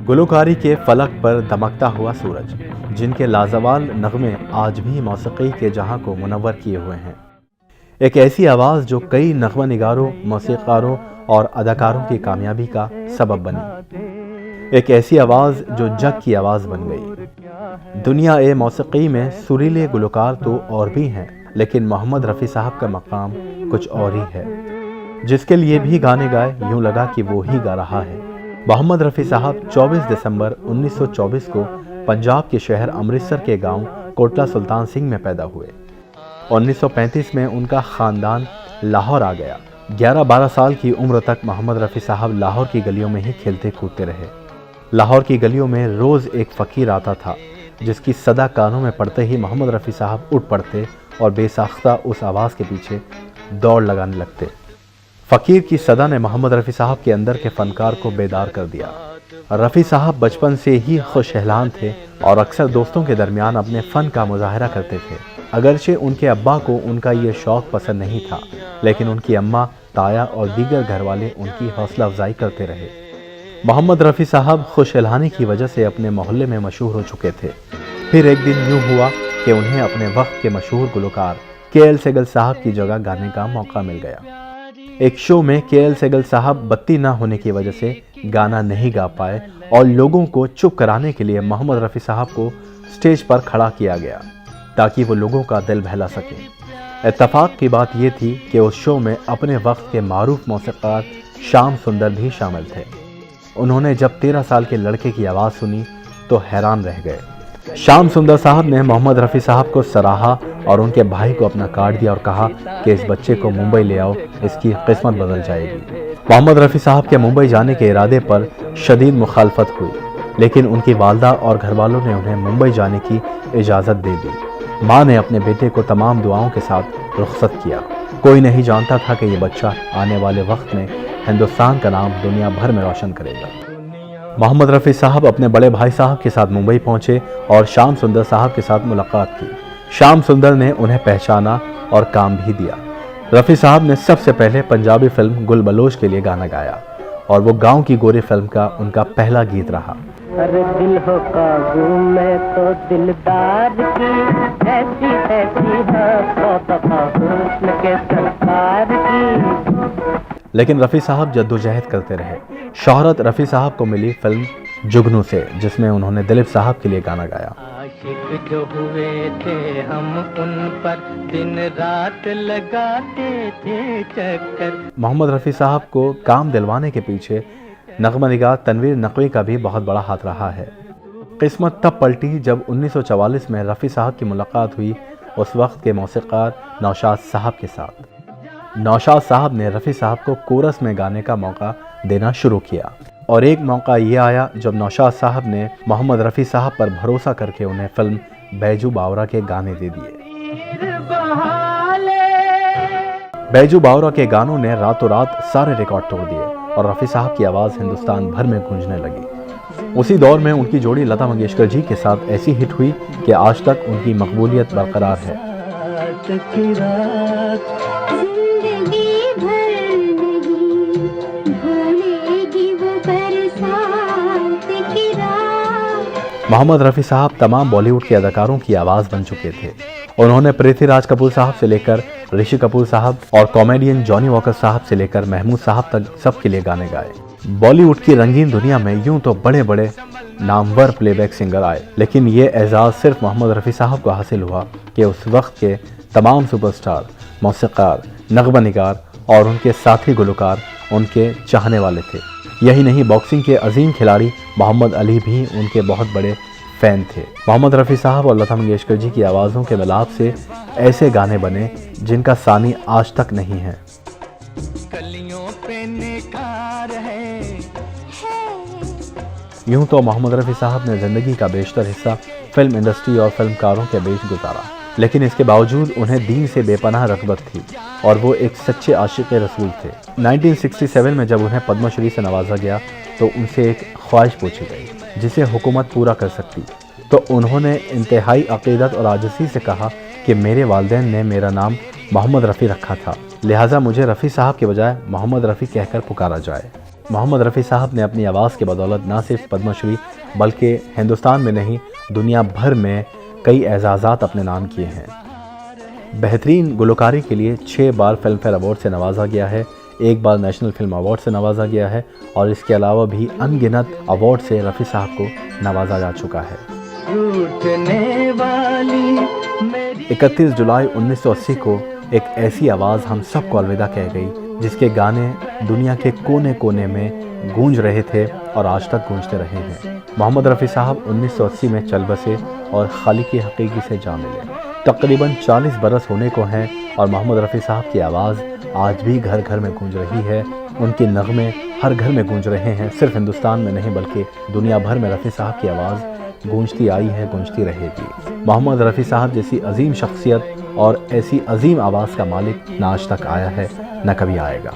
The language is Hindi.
गुलकारी के फलक पर दमकता हुआ सूरज, जिनके लाजवाल नगमे आज भी मौसीकी के जहां को मुनव्वर किए हुए हैं। एक ऐसी आवाज़ जो कई नगमा निगारों, मौसीकारों और अदाकारों की कामयाबी का सबब बनी। एक ऐसी आवाज़ जो जग की आवाज़ बन गई। दुनिया ए मौसीकी में सुरीले गुलकार तो और भी हैं, लेकिन मोहम्मद रफ़ी साहब का मकाम कुछ और ही है। जिसके लिए भी गाने गाए, यूं लगा कि वो ही गा रहा है। मोहम्मद रफ़ी साहब 24 दिसंबर 1924 को पंजाब के शहर अमृतसर के गांव कोटला सुल्तान सिंह में पैदा हुए। 1935 में उनका ख़ानदान लाहौर आ गया। 11-12 साल की उम्र तक मोहम्मद रफ़ी साहब लाहौर की गलियों में ही खेलते कूदते रहे। लाहौर की गलियों में रोज़ एक फ़कीर आता था, जिसकी सदा कानों में पड़ते ही मोहम्मद रफ़ी साहब उठ पड़ते और बेसाख्ता उस आवाज़ के पीछे दौड़ लगाने लगते। फ़कीर की सदा ने मोहम्मद रफ़ी साहब के अंदर के फ़नकार को बेदार कर दिया। रफ़ी साहब बचपन से ही खुशहलान थे और अक्सर दोस्तों के दरमियान अपने फ़न का मुजाहरा करते थे। अगरचे उनके अब्बा को उनका ये शौक़ पसंद नहीं था, लेकिन उनकी अम्मा, ताया और दीगर घर वाले उनकी हौसला अफजाई करते रहे। मोहम्मद रफ़ी साहब खुशहलानी की वजह से अपने मोहल्ले में मशहूर हो चुके थे। फिर एक दिन यूँ हुआ कि उन्हें अपने वक्त के मशहूर गुलकार के.एल. सेगल साहब की जगह गाने का मौका मिल गया। एक शो में के.एल. सेगल साहब बत्ती ना होने की वजह से गाना नहीं गा पाए और लोगों को चुप कराने के लिए मोहम्मद रफ़ी साहब को स्टेज पर खड़ा किया गया ताकि वो लोगों का दिल बहला सके। इत्तफाक की बात ये थी कि उस शो में अपने वक्त के मारूफ मौसीक़ार श्याम सुंदर भी शामिल थे। उन्होंने जब 13 साल के लड़के की आवाज़ सुनी तो हैरान रह गए। श्याम सुंदर साहब ने मोहम्मद रफ़ी साहब को सराहा और उनके भाई को अपना कार्ड दिया और कहा कि इस बच्चे को मुंबई ले आओ, इसकी किस्मत बदल जाएगी। मोहम्मद रफ़ी साहब के मुंबई जाने के इरादे पर शदीद मुखालफत हुई, लेकिन उनकी वालदा और घरवालों ने उन्हें मुंबई जाने की इजाज़त दे दी। माँ ने अपने बेटे को तमाम दुआओं के साथ रुखसत किया। कोई नहीं जानता था कि ये बच्चा आने वाले वक्त में हिंदुस्तान का नाम दुनिया भर में रोशन करेगा। मोहम्मद रफ़ी साहब अपने बड़े भाई साहब के साथ मुंबई पहुंचे और श्याम सुंदर साहब के साथ मुलाकात की। श्याम सुंदर ने उन्हें पहचाना और काम भी दिया। रफ़ी साहब ने सबसे पहले पंजाबी फिल्म गुल बलोच के लिए गाना गाया और वो गांव की गोरी फिल्म का उनका पहला गीत रहा। अरे दिल हो काबू में तो दिलदार की ऐसी ऐसी हुस्न के सरकार की। लेकिन रफ़ी साहब जद्दोजहद करते रहे। शोहरत रफ़ी साहब को मिली फिल्म जुगनू से, जिसमें उन्होंने दिलीप साहब के लिए गाना गाया। आशिक जो हुए थे हम उन पर दिन रात लगाते थे चक्कर। मोहम्मद रफ़ी साहब को काम दिलवाने के पीछे नगमा निगार तनवीर नकवी का भी बहुत बड़ा हाथ रहा है। किस्मत तब पलटी जब 1944 में रफ़ी साहब की मुलाकात हुई उस वक्त के मौसीक़ार नौशाद साहब के साथ। नौशाद साहब ने रफ़ी साहब को कोरस में गाने का मौका देना शुरू किया और एक मौका ये आया जब नौशाद साहब ने मोहम्मद रफ़ी साहब पर भरोसा करके उन्हें फिल्म बैजू बावरा के गाने दे दिए। बैजू बावरा के गानों ने रातों रात सारे रिकॉर्ड तोड़ दिए और रफ़ी साहब की आवाज़ हिंदुस्तान भर में गूंजने लगी। उसी दौर में उनकी जोड़ी लता मंगेशकर जी के साथ ऐसी हिट हुई कि आज तक उनकी मकबूलियत बरकरार है। मोहम्मद रफ़ी साहब तमाम बॉलीवुड के अदाकारों की आवाज़ बन चुके थे। उन्होंने पृथ्वीराज कपूर साहब से लेकर ऋषि कपूर साहब और कॉमेडियन जॉनी वॉकर साहब से लेकर महमूद साहब तक सबके लिए गाने गाए। बॉलीवुड की रंगीन दुनिया में यूं तो बड़े बड़े नामवर प्लेबैक सिंगर आए, लेकिन ये एजाज़ सिर्फ मोहम्मद रफ़ी साहब को हासिल हुआ कि उस वक्त के तमाम सुपरस्टार, मौसीक़ार, नगमा निगार और उनके साथी गुलकार उनके चाहने वाले थे। यही नहीं, बॉक्सिंग के अजीम खिलाड़ी मोहम्मद अली भी उनके बहुत बड़े फ़ैन थे। मोहम्मद रफ़ी साहब और लता मंगेशकर जी की आवाज़ों के मिलाप से ऐसे गाने बने जिनका सानी आज तक नहीं है। यूं तो मोहम्मद रफ़ी साहब ने ज़िंदगी का बेशतर हिस्सा फिल्म इंडस्ट्री और फिल्मकारों के बीच गुजारा, लेकिन इसके बावजूद उन्हें दीन से बेपनाह रग़बत थी और वो एक सच्चे आशिक़ रसूल थे। 1967 में जब उन्हें पद्मश्री से नवाजा गया तो उनसे एक ख्वाहिश पूछी गई जिसे हुकूमत पूरा कर सकती, तो उन्होंने इंतहाई अक़ीदत और आजिज़ी से कहा कि मेरे वालिदैन ने मेरा नाम मोहम्मद रफ़ी रखा था, लिहाजा मुझे रफ़ी साहब के बजाय मोहम्मद रफ़ी कहकर पुकारा जाए। मोहम्मद रफ़ी साहब ने अपनी आवाज़ की बदौलत न सिर्फ पद्मश्री बल्कि हिंदुस्तान में नहीं दुनिया भर में कई एजाज़ात अपने नाम किए हैं। बेहतरीन गुलकारी के लिए 6 बार फिल्म फेयर अवार्ड से नवाजा गया है, 1 बार नेशनल फिल्म अवार्ड से नवाजा गया है और इसके अलावा भी अनगिनत अवार्ड से रफ़ी साहब को नवाजा जा चुका है। 31 जुलाई 1980 को एक ऐसी आवाज़ हम सबको अलविदा कह गई जिसके गाने दुनिया के कोने कोने में गूंज रहे थे और आज तक गूंजते रहे हैं। मोहम्मद रफ़ी साहब 1980 में चल बसे और खालिक़ हकीकी से जा मिले। तकरीबन 40 बरस होने को हैं और मोहम्मद रफ़ी साहब की आवाज़ आज भी घर घर में गूंज रही है। उनके नग़मे हर घर में गूंज रहे हैं। सिर्फ हिंदुस्तान में नहीं बल्कि दुनिया भर में रफ़ी साहब की आवाज़ गूंजती आई है, गूंजती रहेगी। मोहम्मद रफ़ी साहब जैसी अजीम शख्सियत और ऐसी अजीम आवाज़ का मालिक ना आज तक आया है, न कभी आएगा।